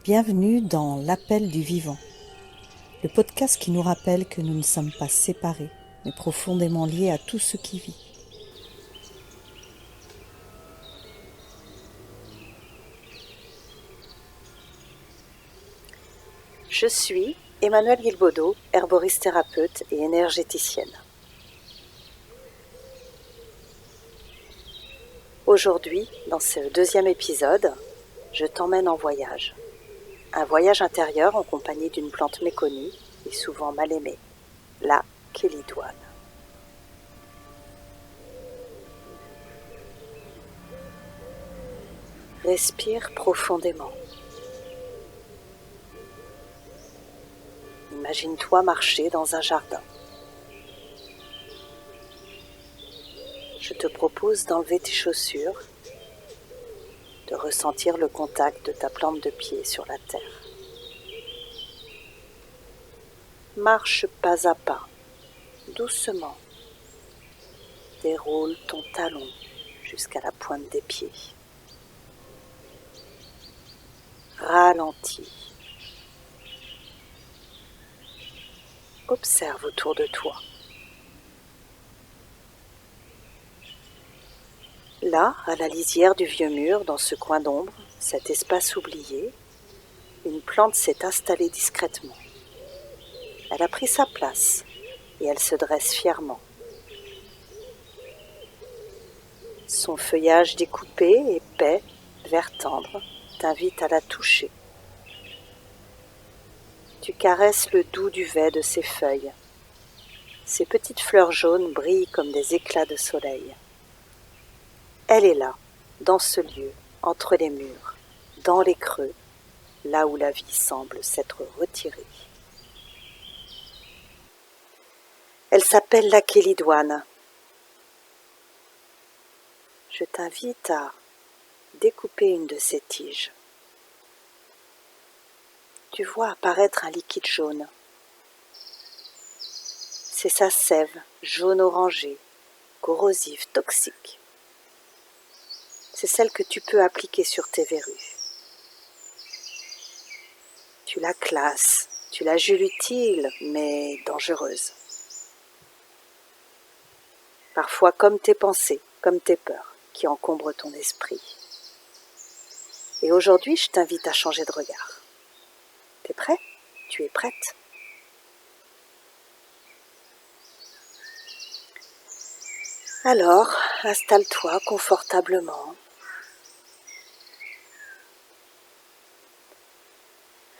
Bienvenue dans l'Appel du Vivant, le podcast qui nous rappelle que nous ne sommes pas séparés, mais profondément liés à tout ce qui vit. Je suis Emmanuelle Guilbaudot, herboriste thérapeute et énergéticienne. Aujourd'hui, dans ce deuxième épisode, je t'emmène en voyage. Un voyage intérieur en compagnie d'une plante méconnue et souvent mal aimée, la chélidoine. Respire profondément. Imagine-toi marcher dans un jardin. Je te propose d'enlever tes chaussures, de ressentir le contact de ta plante de pied sur la terre. Marche pas à pas, doucement. Déroule ton talon jusqu'à la pointe des pieds. Ralentis. Observe autour de toi. Là, à la lisière du vieux mur, dans ce coin d'ombre, cet espace oublié, une plante s'est installée discrètement. Elle a pris sa place et elle se dresse fièrement. Son feuillage découpé, épais, vert tendre, t'invite à la toucher. Tu caresses le doux duvet de ses feuilles. Ses petites fleurs jaunes brillent comme des éclats de soleil. Elle est là, dans ce lieu, entre les murs, dans les creux, là où la vie semble s'être retirée. Elle s'appelle la chélidoine. Je t'invite à découper une de ses tiges. Tu vois apparaître un liquide jaune. C'est sa sève jaune-orangée, corrosive, toxique. C'est celle que tu peux appliquer sur tes verrues. Tu la classes, tu la juges utile, mais dangereuse. Parfois comme tes pensées, comme tes peurs, qui encombrent ton esprit. Et aujourd'hui, je t'invite à changer de regard. T'es prêt ? Tu es prête ? Alors, installe-toi confortablement.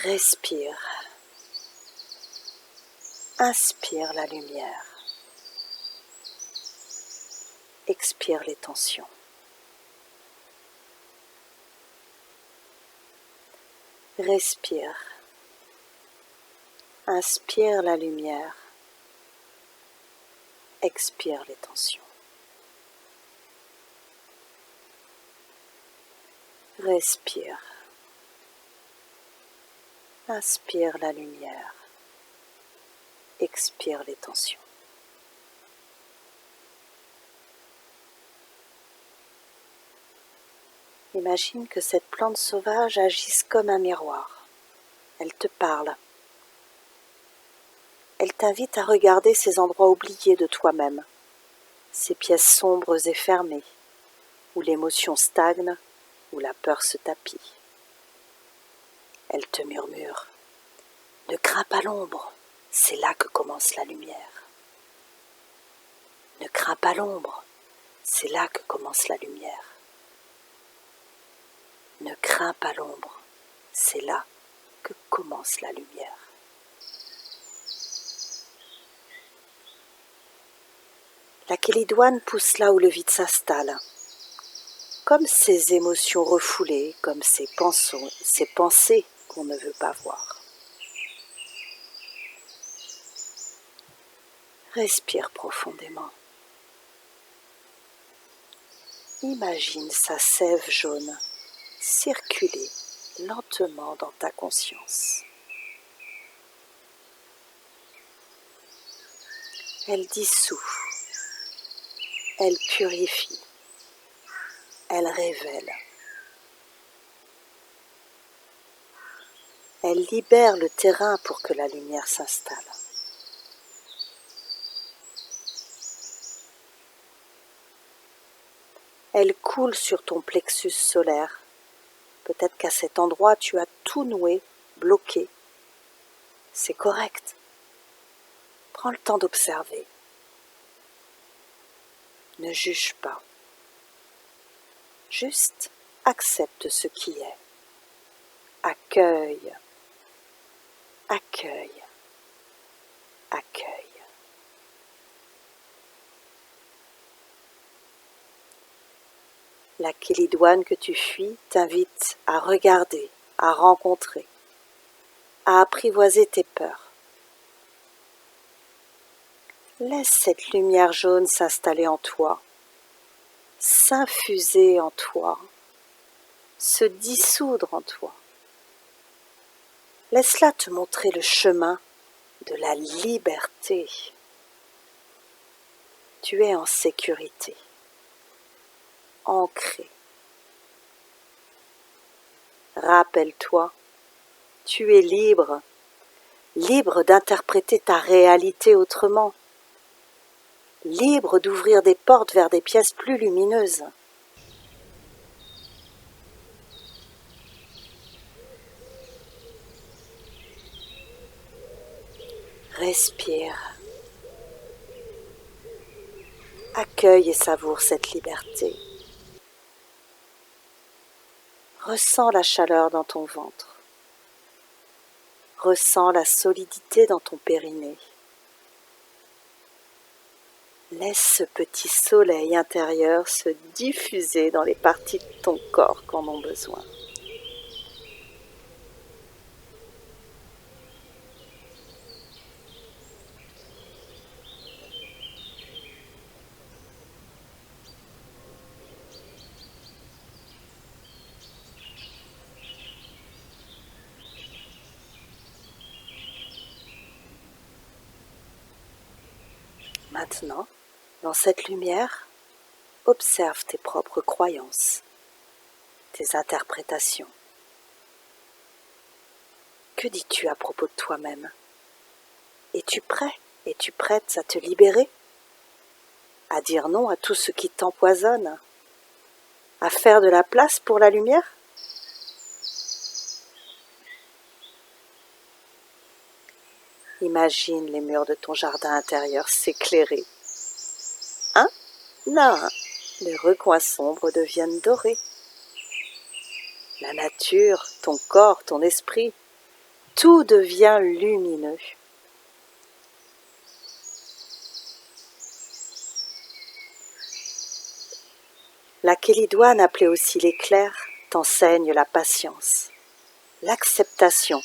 Respire. Inspire la lumière. Expire les tensions. Respire. Inspire la lumière. Expire les tensions. Respire. Inspire la lumière. Expire les tensions. Imagine que cette plante sauvage agisse comme un miroir. Elle te parle. Elle t'invite à regarder ces endroits oubliés de toi-même, ces pièces sombres et fermées, où l'émotion stagne, où la peur se tapit. Elle te murmure « Ne crains pas l'ombre, c'est là que commence la lumière. Ne crains pas l'ombre, c'est là que commence la lumière. Ne crains pas l'ombre, c'est là que commence la lumière. » La chélidoine pousse là où le vide s'installe, comme ces émotions refoulées, comme ces pensées qu'on ne veut pas voir. Respire profondément. Imagine sa sève jaune circuler lentement dans ta conscience. Elle dissout, elle purifie, elle révèle. Elle libère le terrain pour que la lumière s'installe. Elle coule sur ton plexus solaire. Peut-être qu'à cet endroit, tu as tout noué, bloqué. C'est correct. Prends le temps d'observer. Ne juge pas. Juste accepte ce qui est. Accueille, accueille, accueille. La Kélidoine que tu fuis t'invite à regarder, à rencontrer, à apprivoiser tes peurs. Laisse cette lumière jaune s'installer en toi, s'infuser en toi, se dissoudre en toi. Laisse-la te montrer le chemin de la liberté. Tu es en sécurité, ancré. Rappelle-toi, tu es libre, libre d'interpréter ta réalité autrement, libre d'ouvrir des portes vers des pièces plus lumineuses. Respire. Accueille et savoure cette liberté. Ressens la chaleur dans ton ventre. Ressens la solidité dans ton périnée. Laisse ce petit soleil intérieur se diffuser dans les parties de ton corps qui en ont besoin. Maintenant, dans cette lumière, observe tes propres croyances, tes interprétations. Que dis-tu à propos de toi-même? Es-tu prêt? Es-tu prête à te libérer? À dire non à tout ce qui t'empoisonne? À faire de la place pour la lumière? Imagine les murs de ton jardin intérieur s'éclairer. Un à un, les recoins sombres deviennent dorés. La nature, ton corps, ton esprit, tout devient lumineux. La Kélidoine, appelée aussi l'éclair, t'enseigne la patience, l'acceptation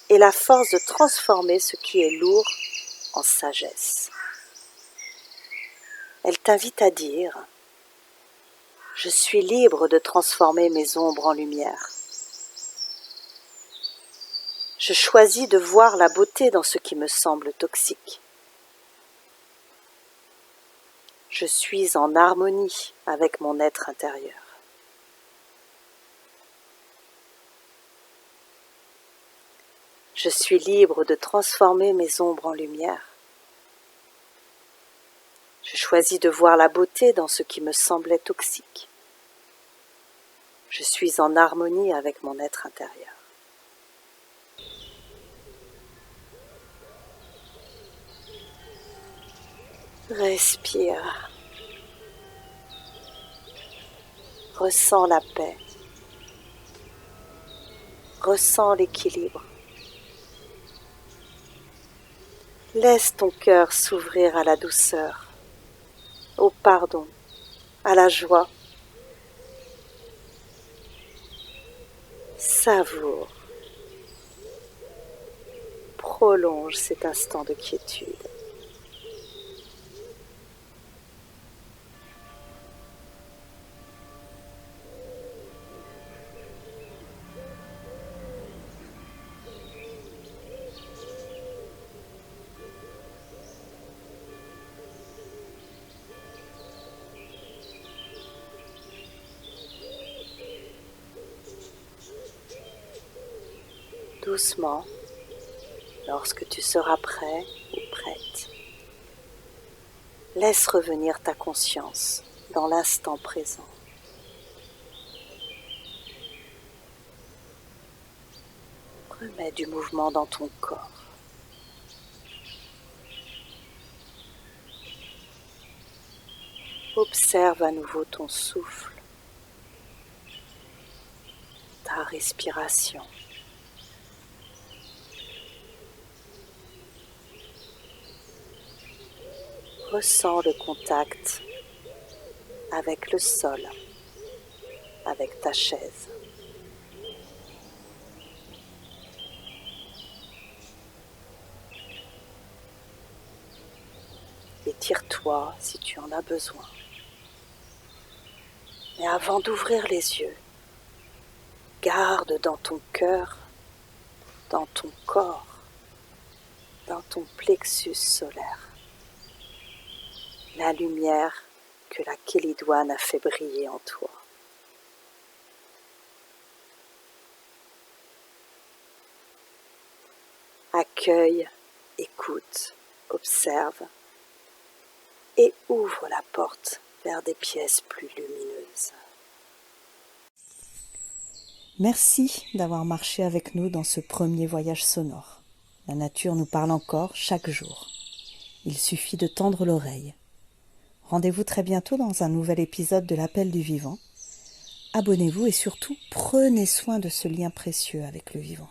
et la force de transformer ce qui est lourd en sagesse. Elle t'invite à dire « Je suis libre de transformer mes ombres en lumière. Je choisis de voir la beauté dans ce qui me semble toxique. Je suis en harmonie avec mon être intérieur. Je suis libre de transformer mes ombres en lumière. Je choisis de voir la beauté dans ce qui me semblait toxique. Je suis en harmonie avec mon être intérieur. Respire. Ressens la paix. Ressens l'équilibre. Laisse ton cœur s'ouvrir à la douceur, au pardon, à la joie. Savoure. Prolonge cet instant de quiétude. Doucement, lorsque tu seras prêt ou prête, laisse revenir ta conscience dans l'instant présent. Remets du mouvement dans ton corps. Observe à nouveau ton souffle, ta respiration. Ressens le contact avec le sol, avec ta chaise. Étire-toi si tu en as besoin. Mais avant d'ouvrir les yeux, garde dans ton cœur, dans ton corps, dans ton plexus solaire, la lumière que la Kélidoine a fait briller en toi. Accueille, écoute, observe et ouvre la porte vers des pièces plus lumineuses. Merci d'avoir marché avec nous dans ce premier voyage sonore. La nature nous parle encore chaque jour. Il suffit de tendre l'oreille. Rendez-vous très bientôt dans un nouvel épisode de l'Appel du Vivant. Abonnez-vous et surtout prenez soin de ce lien précieux avec le vivant.